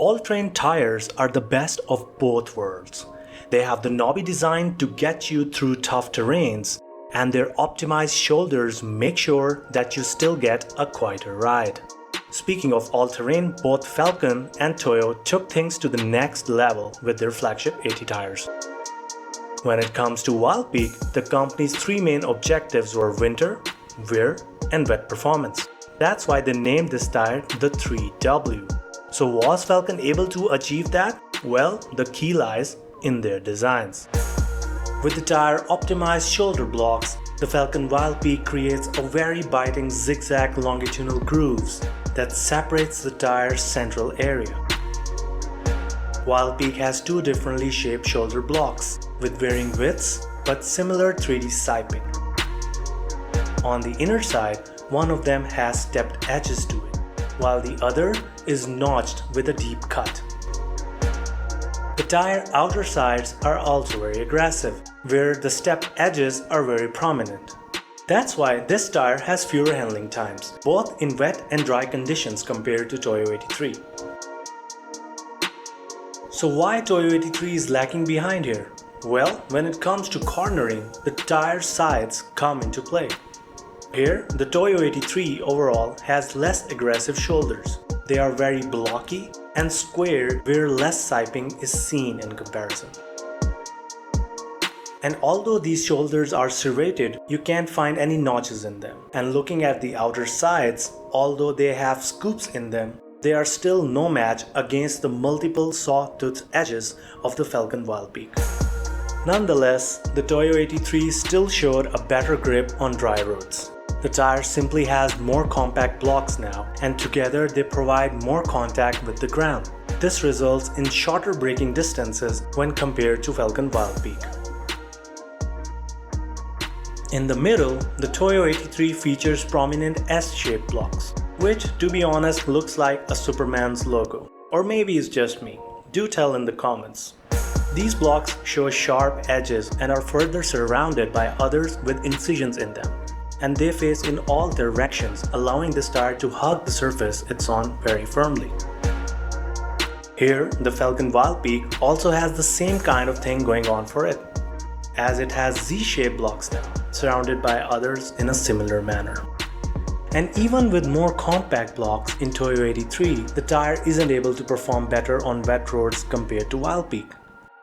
all-terrain tires are the best of both worlds. They have the knobby design to get you through tough terrains, and their optimized shoulders make sure that you still get a quieter ride. Speaking of all-terrain, both Falken and Toyo took things to the next level with their Flagship AT tires. When it comes to Wildpeak, the company's three main objectives were winter, wear, and wet performance. That's why they named this tire the 3W. So was Falken able to achieve that? Well, the key lies in their designs. With the tire optimized shoulder blocks, the Falken Wildpeak creates a very biting zigzag longitudinal grooves that separates the tire's central area. Wildpeak has two differently shaped shoulder blocks with varying widths but similar 3D siping. On the inner side, one of them has stepped edges to it, while the other is notched with a deep cut. The tire outer sides are also very aggressive, where the stepped edges are very prominent. That's why this tire has fewer handling times, both in wet and dry conditions compared to Toyo AT3. So why Toyo AT3 is lacking behind here? Well, when it comes to cornering, the tire sides come into play. Here, the Toyo AT3 overall has less aggressive shoulders. They are very blocky and square where less siping is seen in comparison. And although these shoulders are serrated, you can't find any notches in them. And looking at the outer sides, although they have scoops in them, they are still no match against the multiple saw-toothed edges of the Falken Wildpeak. Nonetheless, the Toyo AT3 still showed a better grip on dry roads. The tire simply has more compact blocks now, and together they provide more contact with the ground. This results in shorter braking distances when compared to Falken Wildpeak. In the middle, the Toyo AT3 features prominent S-shaped blocks, which, to be honest, looks like a Superman's logo. Or maybe it's just me. Do tell in the comments. These blocks show sharp edges and are further surrounded by others with incisions in them. And they face in all directions, allowing this tire to hug the surface it's on very firmly. Here, the Falken Wildpeak also has the same kind of thing going on for it, as it has Z-shaped blocks now, surrounded by others in a similar manner. And even with more compact blocks in Toyo AT3, the tire isn't able to perform better on wet roads compared to Wildpeak.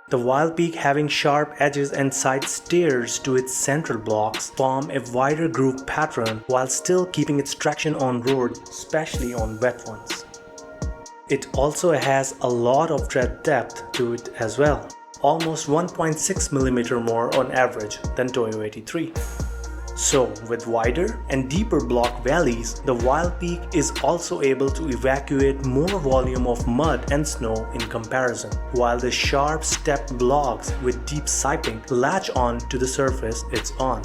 The Wildpeak, having sharp edges and side stairs to its central blocks, form a wider groove pattern while still keeping its traction on road, especially on wet ones. It also has a lot of tread depth to it as well, almost 1.6 mm more on average than Toyo AT3. So, with wider and deeper block valleys, the Wildpeak is also able to evacuate more volume of mud and snow in comparison, while the sharp stepped blocks with deep siping latch on to the surface it's on.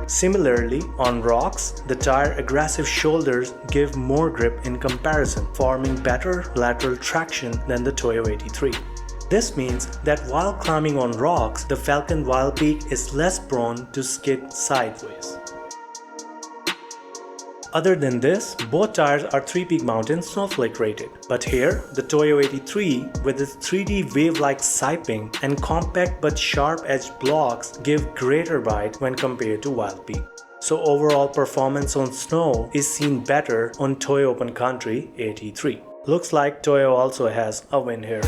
Similarly, on rocks, the tire aggressive shoulders give more grip in comparison, forming better lateral traction than the Toyo AT3. This means that while climbing on rocks, the Falken Wildpeak is less prone to skid sideways. Other than this, both tires are 3-peak mountain snowflake rated. But here, the Toyo AT3 with its 3D wave-like siping and compact but sharp-edged blocks give greater bite when compared to Wildpeak. So overall performance on snow is seen better on Toyo Open Country AT3. Looks like Toyo also has a win here.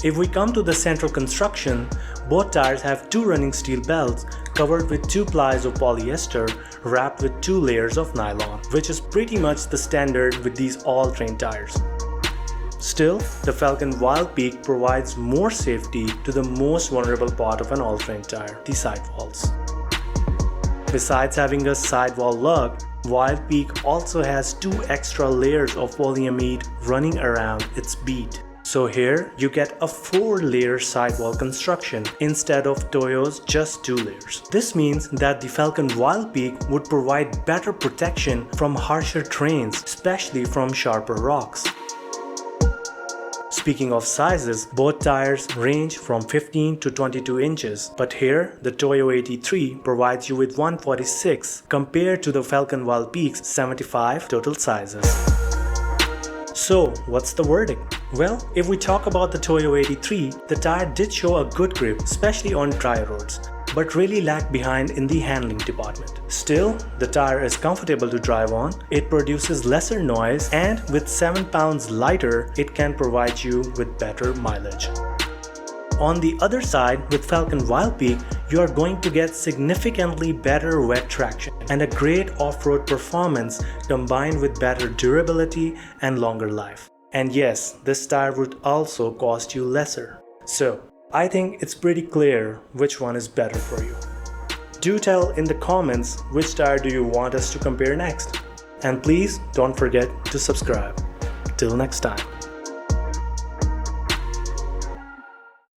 If we come to the central construction, both tires have two running steel belts covered with 2 plies of polyester wrapped with 2 layers of nylon, which is pretty much the standard with these all-terrain tires. Still, the Falken Wildpeak provides more safety to the most vulnerable part of an all-terrain tire, the sidewalls. Besides having a sidewall lug, Wildpeak also has 2 extra layers of polyamide running around its bead. So here you get a 4-layer sidewall construction instead of Toyo's just 2 layers. This means that the Falken Wildpeak would provide better protection from harsher terrains, especially from sharper rocks. Speaking of sizes, both tires range from 15 to 22 inches, but here the Toyo AT3 provides you with 146 compared to the Falken Wildpeak's 75 total sizes. So what's the verdict? Well, if we talk about the Toyo AT3, the tire did show a good grip, especially on dry roads, but really lagged behind in the handling department. Still, the tire is comfortable to drive on, it produces lesser noise, and with 7 pounds lighter, it can provide you with better mileage. On the other side, with Falken Wildpeak, you are going to get significantly better wet traction and a great off-road performance combined with better durability and longer life. And yes, this tire would also cost you lesser. So, I think it's pretty clear which one is better for you. Do tell in the comments which tire do you want us to compare next. And please don't forget to subscribe. Till next time.